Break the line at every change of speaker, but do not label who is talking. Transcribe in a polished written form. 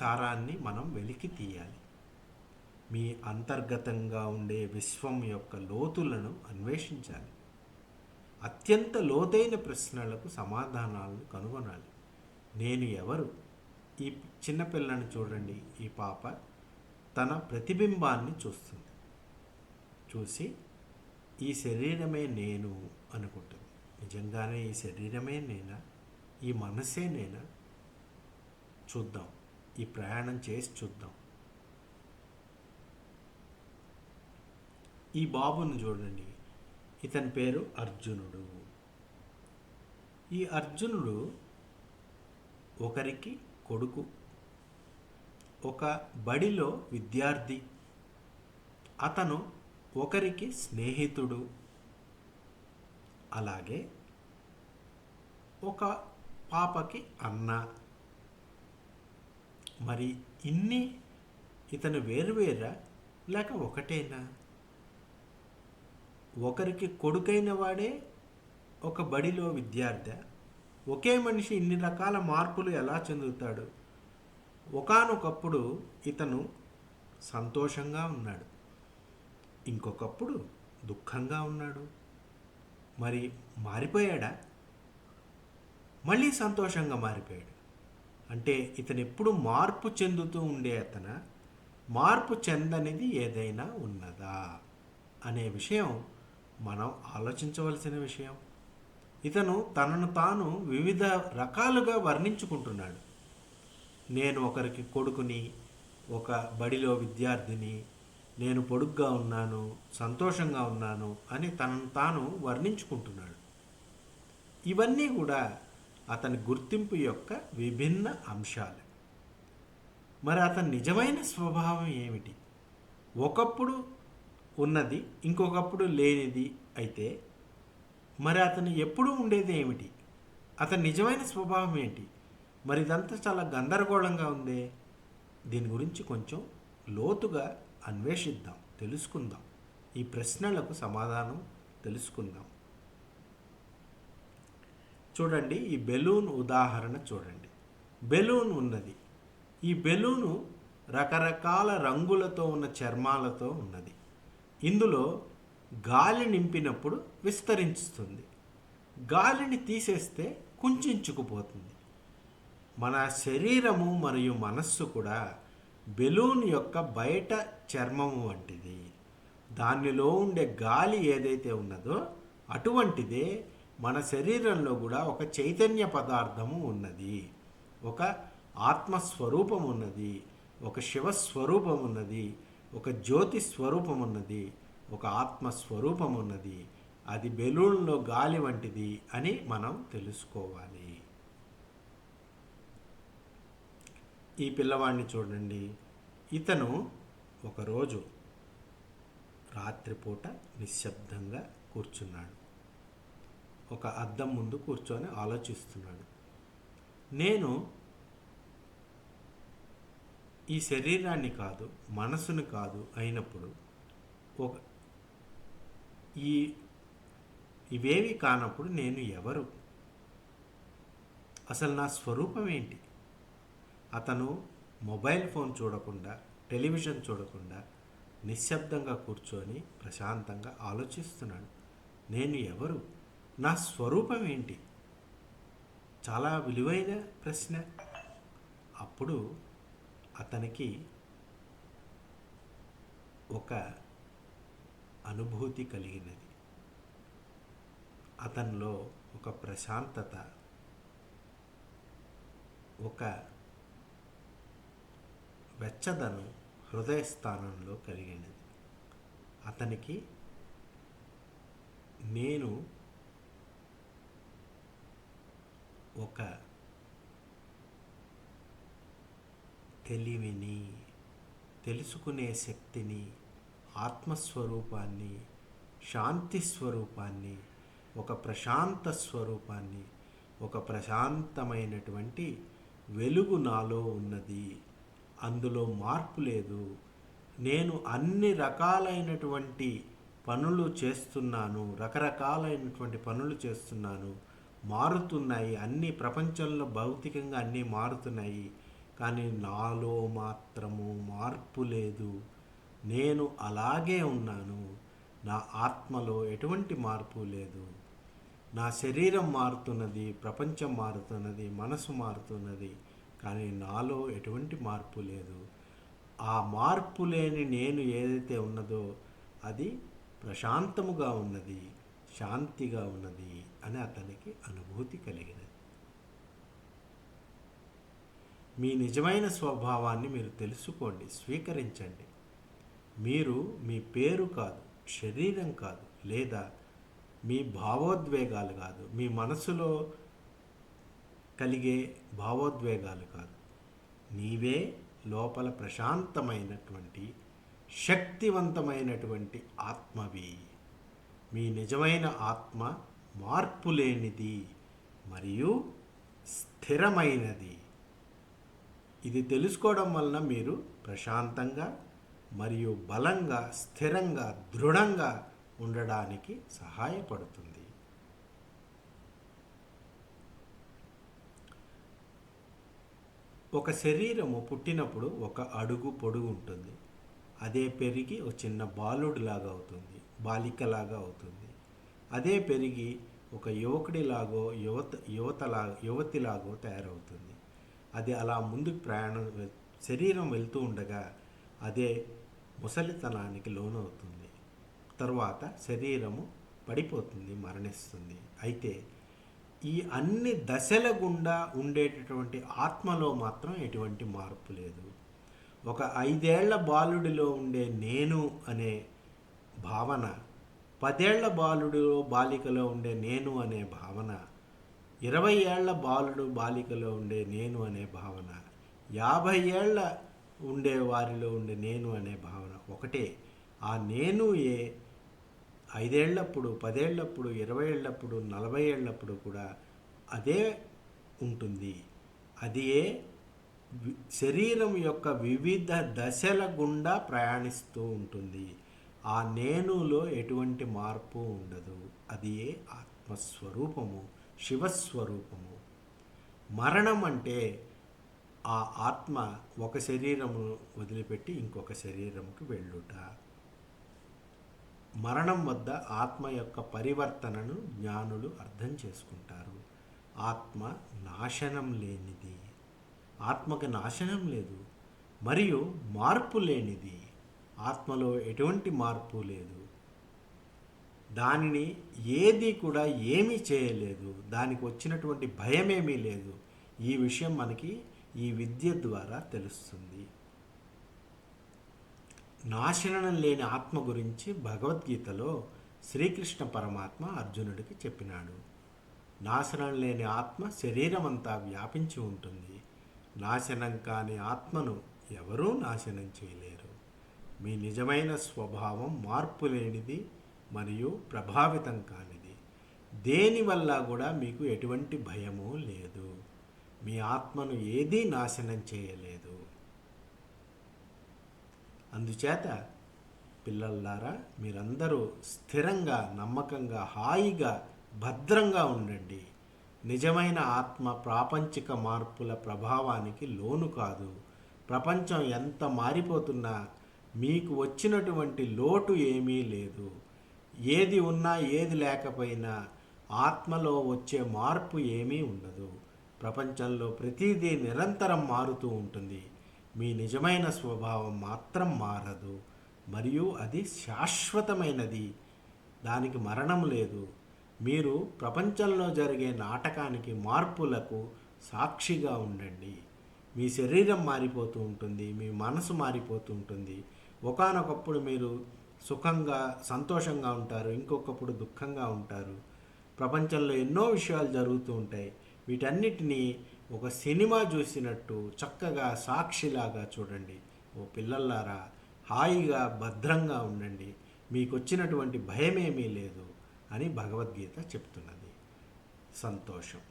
సారాన్ని మనం వెలికి తీయాలి. మీ అంతర్గతంగా ఉండే విశ్వం యొక్క లోతులను అన్వేషించాలి. అత్యంత లోతైన ప్రశ్నలకు సమాధానాలను కనుగొనాలి. నేను ఎవరు? ఈ చిన్నపిల్లని చూడండి. ఈ పాప తన ప్రతిబింబాన్ని చూస్తుంది. చూసి ఈ శరీరమే నేను అనుకుంటుంది. నిజంగానే ఈ శరీరమే నేనా? ఈ మనసే నేనా? చూద్దాం. ఈ ప్రయాణం చేసి చూద్దాం. ఈ బాబును చూడండి. ఇతని పేరు అర్జునుడు. ఈ అర్జునుడు ఒకరికి కొడుకు, ఒక బడిలో విద్యార్థి. అతను ఒకరికి స్నేహితుడు, అలాగే ఒక పాపకి అన్న. మరి ఇన్ని ఇతను వేరువేరా లేక ఒకటేనా? ఒకరికి కొడుకైన వాడే ఒక బడిలో విద్యార్థి. ఒకే మనిషి ఇన్ని రకాల మార్పులు ఎలా చెందుతాడు? ఒకానొకప్పుడు ఇతను సంతోషంగా ఉన్నాడు, ఇంకొకప్పుడు దుఃఖంగా ఉన్నాడు. మరి మారిపోయాడా? మళ్ళీ సంతోషంగా మారిపోయాడు. అంటే ఇతను ఎప్పుడు మార్పు చెందుతూ ఉండే మార్పు చెందనిది ఏదైనా ఉన్నదా అనే విషయం మనం ఆలోచించవలసిన విషయం. ఇతను తనను తాను వివిధ రకాలుగా వర్ణించుకుంటున్నాడు. నేను ఒకరికి కొడుకుని, ఒక బడిలో విద్యార్థిని, నేను పొడుగ్గా ఉన్నాను, సంతోషంగా ఉన్నాను అని తనను తాను వర్ణించుకుంటున్నాడు. ఇవన్నీ కూడా అతని గుర్తింపు యొక్క విభిన్న అంశాలు. మరి అతని నిజమైన స్వభావం ఏమిటి? ఒకప్పుడు ఉన్నది ఇంకొకప్పుడు లేనిది అయితే మరి అతను ఎప్పుడూ ఉండేది ఏమిటి? అతని నిజమైన స్వభావం ఏంటి? మరి ఇదంతా చాలా గందరగోళంగా ఉందే. దీని గురించి కొంచెం లోతుగా అన్వేషిద్దాం, తెలుసుకుందాం. ఈ ప్రశ్నలకు సమాధానం తెలుసుకుందాం. చూడండి, ఈ బెలూన్ ఉదాహరణ చూడండి. బెలూన్ ఉన్నది. ఈ బెలూను రకరకాల రంగులతో ఉన్న చర్మాలతో ఉన్నది. ఇందులో గాలి నింపినప్పుడు విస్తరిస్తుంది. గాలిని తీసేస్తే కుంచుకుపోతుంది. మన శరీరము మరియు మనస్సు కూడా బెలూన్ యొక్క బయట చర్మము వంటిది. దానిలో ఉండే గాలి ఏదైతే ఉన్నదో అటువంటిదే మన శరీరంలో కూడా ఒక చైతన్య పదార్థము ఉన్నది, ఒక ఆత్మస్వరూపం ఉన్నది, ఒక శివస్వరూపం ఉన్నది, ఒక జ్యోతి స్వరూపం ఉన్నది, ఒక ఆత్మస్వరూపం ఉన్నది. అది బెలూన్లో గాలి వంటిది అని మనం తెలుసుకోవాలి. ఈ పిల్లవాడిని చూడండి. ఇతను ఒకరోజు రాత్రిపూట నిశ్శబ్దంగా కూర్చున్నాడు. ఒక అద్దం ముందు కూర్చొని ఆలోచిస్తున్నాడు. నేను ఈ శరీరాన్ని కాదు, మనసును కాదు అయినప్పుడు ఇవేవి కానప్పుడు నేను ఎవరు? అసలు నా స్వరూపం ఏంటి? అతను మొబైల్ ఫోన్ చూడకుండా, టెలివిజన్ చూడకుండా నిశ్శబ్దంగా కూర్చొని ప్రశాంతంగా ఆలోచిస్తున్నాడు. నేను ఎవరు? నా స్వరూపం ఏంటి? చాలా విలువైన ప్రశ్న. అప్పుడు అతనికి ఒక అనుభూతి కలిగినది. అతనిలో ఒక ప్రశాంతత, ఒక వెచ్చదనం హృదయస్థానంలో కలిగినది. అతనికి నేను ఒక తెలివిని, తెలుసుకునే శక్తిని, ఆత్మస్వరూపాన్ని, శాంతి స్వరూపాన్ని, ఒక ప్రశాంత స్వరూపాన్ని, ఒక ప్రశాంతమైనటువంటి వెలుగు నాలో ఉన్నది. అందులో మార్పు లేదు. నేను అన్ని రకాలైనటువంటి పనులు చేస్తున్నాను, రకరకాలైనటువంటి పనులు చేస్తున్నాను, మారుతున్నాయి. అన్ని ప్రపంచంలో భౌతికంగా అన్నీ మారుతున్నాయి. కానీ నాలో మాత్రము మార్పు లేదు. నేను అలాగే ఉన్నాను. నా ఆత్మలో ఎటువంటి మార్పు లేదు. నా శరీరం మారుతున్నది, ప్రపంచం మారుతున్నది, మనసు మారుతున్నది, కానీ నాలో ఎటువంటి మార్పు లేదు. ఆ మార్పు లేని నేను ఏదైతే ఉన్నదో అది ప్రశాంతముగా ఉన్నది, శాంతిగా ఉన్నది అని అతనికి అనుభూతి కలిగినది. మీ నిజమైన స్వభావాన్ని మీరు తెలుసుకోండి, స్వీకరించండి. మీరు మీ పేరు కాదు, శరీరం కాదు, లేదా మీ భావోద్వేగాలు కాదు, మీ మనసులో కలిగే భావోద్వేగాలు కాదు. నీవే లోపల ప్రశాంతమైనటువంటి శక్తివంతమైనటువంటి ఆత్మవి. మీ నిజమైన ఆత్మ మార్పు లేనిది మరియు స్థిరమైనది. ఇది తెలుసుకోవడం వలన మీరు ప్రశాంతంగా మరియు బలంగా, స్థిరంగా, దృఢంగా ఉండడానికి సహాయపడుతుంది. ఒక శరీరము పుట్టినప్పుడు 1 అడుగు పొడుగు ఉంటుంది. అదే పెరిగి ఒక చిన్న బాలుడిలాగా అవుతుంది, బాలికలాగా అవుతుంది. అదే పెరిగి ఒక యువకుడిలాగో యువతిలాగో తయారవుతుంది. అది అలా ముందుకు శరీరం వెళ్తూ ఉండగా అదే ముసలితనానికి లోనవుతుంది. తరువాత శరీరము పడిపోతుంది, మరణిస్తుంది. అయితే ఈ అన్ని దశల గుండా ఉండేటటువంటి ఆత్మలో మాత్రం ఎటువంటి మార్పు లేదు. ఒక 5 ఏళ్ల బాలుడిలో ఉండే నేను అనే భావన, 10 ఏళ్ల బాలుడిలో బాలికలో ఉండే నేను అనే భావన, 20 ఏళ్ల బాలుడు బాలికలో ఉండే నేను అనే భావన, 50 ఏళ్ల ఉండే వారిలో ఉండే నేను అనే భావన ఒకటే. ఆ నేను 5 ఏళ్ళప్పుడు, 10 ఏళ్ళప్పుడు, 20 ఏళ్ళప్పుడు, 40 ఏళ్ళప్పుడు కూడా అదే ఉంటుంది. అది శరీరం యొక్క వివిధ దశల గుండా ప్రయాణిస్తూ ఉంటుంది. ఆ నేనులో ఎటువంటి మార్పు ఉండదు. అది ఆత్మస్వరూపము, శివస్వరూపము. మరణం అంటే ఆ ఆత్మ ఒక శరీరము వదిలిపెట్టి ఇంకొక శరీరంకి వెళ్ళుట. మరణం వద్ద ఆత్మ యొక్క పరివర్తనను జ్ఞానులు అర్థం చేసుకుంటారు. ఆత్మ నాశనం లేనిది, ఆత్మకి నాశనం లేదు మరియు మార్పు లేనిది. ఆత్మలో ఎటువంటి మార్పు లేదు. దానిని ఏది కూడా ఏమీ చేయలేదు. దానికి వచ్చినటువంటి భయమేమీ లేదు. ఈ విషయం మనకి ఈ విద్య ద్వారా తెలుస్తుంది. నాశనం లేని ఆత్మ గురించి భగవద్గీతలో శ్రీకృష్ణ పరమాత్మ అర్జునుడికి చెప్పినాడు. నాశనం లేని ఆత్మ శరీరం అంతా వ్యాపించి ఉంటుంది. నాశనం కాని ఆత్మను ఎవరూ నాశనం చేయలేరు. మీ నిజమైన స్వభావం మార్పు లేనిది మరియు ప్రభావితం కానిది. దేనివల్ల కూడా మీకు ఎటువంటి భయము లేదు. మీ ఆత్మను ఏదీ నాశనం చేయలేదు. అందుచేత పిల్లలారా, మీరందరూ స్థిరంగా, నమ్మకంగా, హాయిగా, భద్రంగా ఉండండి. నిజమైన ఆత్మ ప్రాపంచిక మార్పుల ప్రభావానికి లోను కాదు. ప్రపంచం ఎంత మారిపోతున్నా మీకు వచ్చినటువంటి లోటు ఏమీ లేదు. ఏది ఉన్నా ఏది లేకపోయినా ఆత్మలో వచ్చే మార్పు ఏమీ ఉండదు. ప్రపంచంలో ప్రతిదీ నిరంతరం మారుతూ ఉంటుంది. మీ నిజమైన స్వభావం మాత్రం మారదు మరియు అది శాశ్వతమైనది. దానికి మరణం లేదు. మీరు ప్రపంచంలో జరిగే నాటకానికి, మార్పులకు సాక్షిగా ఉండండి. మీ శరీరం మారిపోతూ ఉంటుంది, మీ మనసు మారిపోతూ ఉంటుంది. ఒకానొకప్పుడు మీరు సుఖంగా, సంతోషంగా ఉంటారు, ఇంకొకప్పుడు దుఃఖంగా ఉంటారు. ప్రపంచంలో ఎన్నో విషయాలు జరుగుతూ ఉంటాయి. వీటన్నిటినీ ఒక సినిమా చూసినట్టు చక్కగా సాక్షిలాగా చూడండి. ఓ పిల్లల్లారా, హాయిగా, భద్రంగా ఉండండి. మీకు వచ్చినటువంటి భయమేమీ లేదు అని భగవద్గీత చెప్తున్నది. సంతోషం.